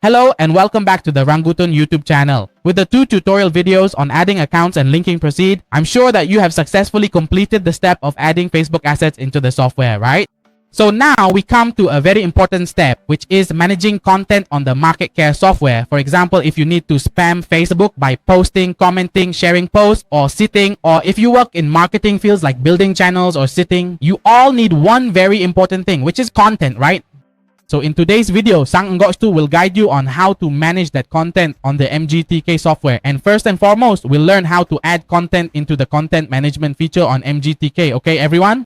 Hello and welcome back to the Rangutan YouTube channel. With the 2 tutorial videos on adding accounts and linking proceed, I'm sure that you have successfully completed the step of adding Facebook assets into the software, right? So now we come to a very important step, which is managing content on the Market Care software. For example, if you need to spam Facebook by posting, commenting, sharing posts, or sitting, or if you work in marketing fields like building channels or sitting, you all need one very important thing, which is content, right? So in today's video, Sang Ngoc 2 will guide you on how to manage that content on the MGTK software. And first and foremost, we'll learn how to add content into the content management feature on MGTK. Okay, everyone?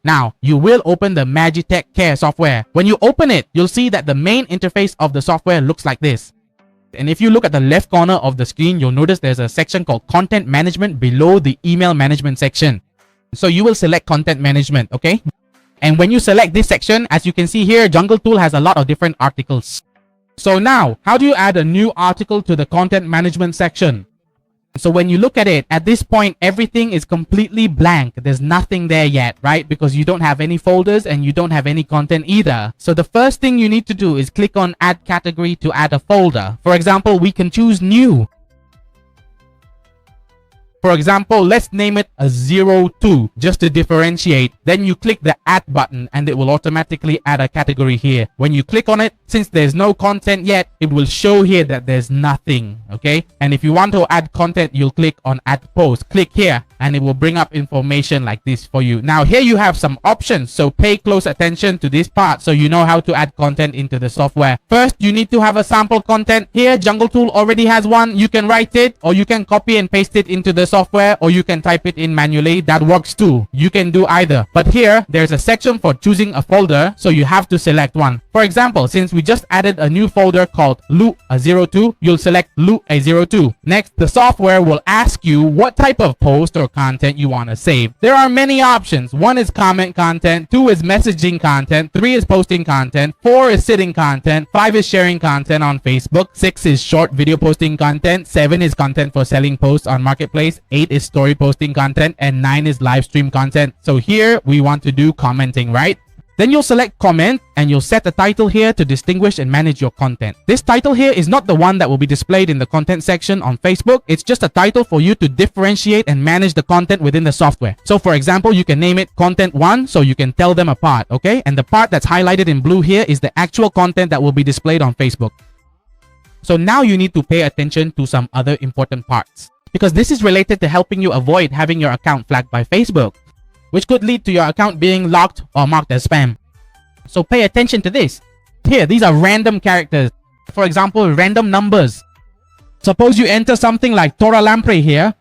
Now, you will open the Magitech Care software. When you open it, you'll see that the main interface of the software looks like this. And if you look at the left corner of the screen, you'll notice there's a section called Content Management below the Email Management section. So you will select Content Management, okay? And when you select this section, as you can see here, Jungle Tool has a lot of different articles. So now, how do you add a new article to the Content Management section? So when you look at it, at this point, everything is completely blank. There's nothing there yet, right? Because you don't have any folders and you don't have any content either. So the first thing you need to do is click on Add Category to add a folder. For example, we can choose New. For example, let's name it a 02 just to differentiate. Then you click the Add button and it will automatically add a category here. When you click on it, since there's no content yet, it will show here that there's nothing, okay? And if you want to add content, you'll click on Add Post. Click here and it will bring up information like this for you. Now here you have some options, so pay close attention to this part so you know how to add content into the software. First, you need to have a sample content. Here, Jungle Tool already has one. You can write it or you can copy and paste it into the software, or you can type it in manually. That works too. You can do either. But here, there's a section for choosing a folder, so you have to select one. For example, since we just added a new folder called Lu02, you'll select Lu02. Next, the software will ask you what type of post or content you want to save. There are many options. 1 is comment content, 2 is messaging content, 3 is posting content, 4 is sitting content, 5 is sharing content on Facebook, 6 is short video posting content, 7 is content for selling posts on Marketplace, 8 is story posting content, and 9 is live stream content. So here we want to do commenting, right? Then you'll select comment and you'll set a title here to distinguish and manage your content. This title here is not the one that will be displayed in the content section on Facebook. It's just a title for you to differentiate and manage the content within the software. So for example, you can name it Content 1 so you can tell them apart, okay? And the part that's highlighted in blue here is the actual content that will be displayed on Facebook. So now you need to pay attention to some other important parts, because this is related to helping you avoid having your account flagged by Facebook, which could lead to your account being locked or marked as spam. So pay attention to this. Here, these are random characters. For example, random numbers. Suppose you enter something like Tora Lampre here.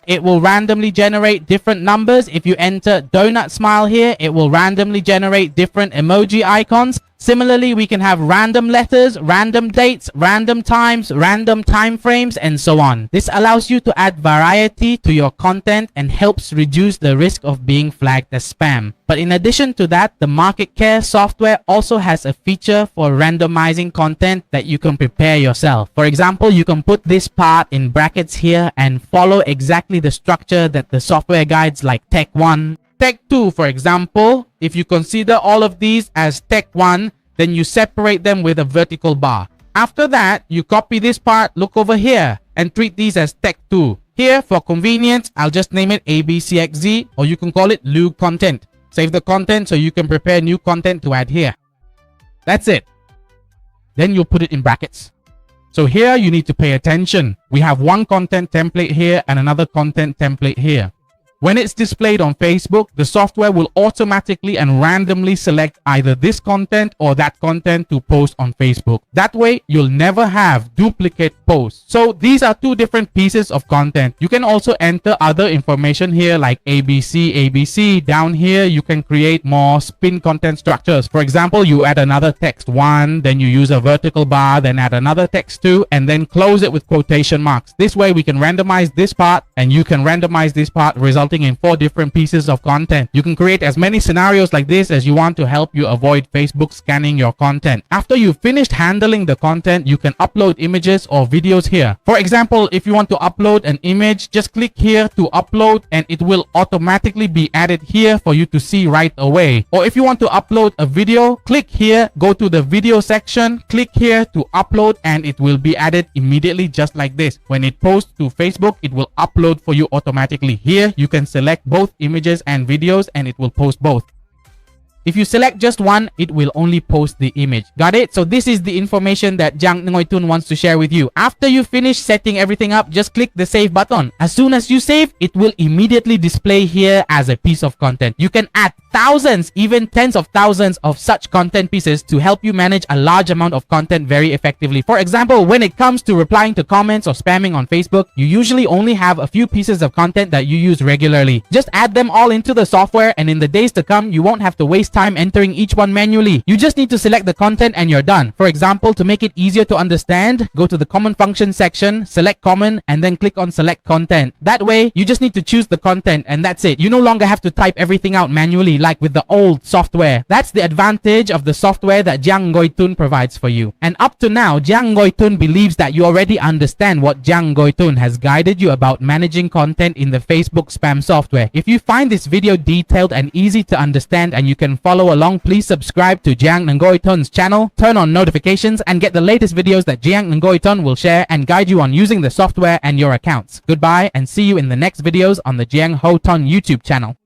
It will randomly generate different numbers. If you enter donut smile here, it will randomly generate different emoji icons. Similarly, we can have random letters, random dates, random times, random time frames, and so on. This allows you to add variety to your content and helps reduce the risk of being flagged as spam. But in addition to that, the Market Care software also has a feature for randomizing content that you can prepare yourself. For example, you can put this part in brackets here and follow exactly the structure that the software guides like Tech 1. Tech 2, for example, if you consider all of these as Tech 1, then you separate them with a vertical bar. After that, you copy this part, look over here, and treat these as Tech 2. Here, for convenience, I'll just name it ABCXZ, or you can call it Lu Content. Save the content so you can prepare new content to add here. That's it. Then you'll put it in brackets. So here, you need to pay attention. We have one content template here and another content template here. When it's displayed on Facebook, the software will automatically and randomly select either this content or that content to post on Facebook. That way, you'll never have duplicate posts. So these are 2 different pieces of content. You can also enter other information here like ABC, ABC. Down here, you can create more spin content structures. For example, you add another text 1, then you use a vertical bar, then add another text 2, and then close it with quotation marks. This way, we can randomize this part and you can randomize this part, resulting resulting in 4 different pieces of content. You can create as many scenarios like this as you want to help you avoid Facebook scanning your content. After you've finished handling the content, you can upload images or videos here. For example, if you want to upload an image, just click here to upload and it will automatically be added here for you to see right away. Or if you want to upload a video, click here, go to the video section, click here to upload, and it will be added immediately just like this. When it posts to Facebook, it will upload for you automatically. Here you can select both images and videos and it will post both. If you select just one, it will only post the image. Got it? So this is the information that Giang Ngoy Tun wants to share with you. After you finish setting everything up, just click the save button. As soon as you save, it will immediately display here as a piece of content. You can add thousands, even tens of thousands of such content pieces to help you manage a large amount of content very effectively. For example, when it comes to replying to comments or spamming on Facebook, you usually only have a few pieces of content that you use regularly. Just add them all into the software, and in the days to come, you won't have to waste time entering each one manually. You just need to select the content and you're done. For example, to make it easier to understand, go to the common function section, select common, and then click on select content. That way, you just need to choose the content and that's it. You no longer have to type everything out manually like with the old software. That's the advantage of the software that Giang Ngoy Tun provides for you. And up to now, Giang Ngoy Tun believes that you already understand what Giang Ngoy Tun has guided you about managing content in the Facebook spam software. If you find this video detailed and easy to understand and you can follow along, please subscribe to Giang Ngoy Tun's channel, turn on notifications, and get the latest videos that Giang Ngoy Tun will share and guide you on using the software and your accounts. Goodbye and see you in the next videos on the Giang Ho Tun YouTube channel.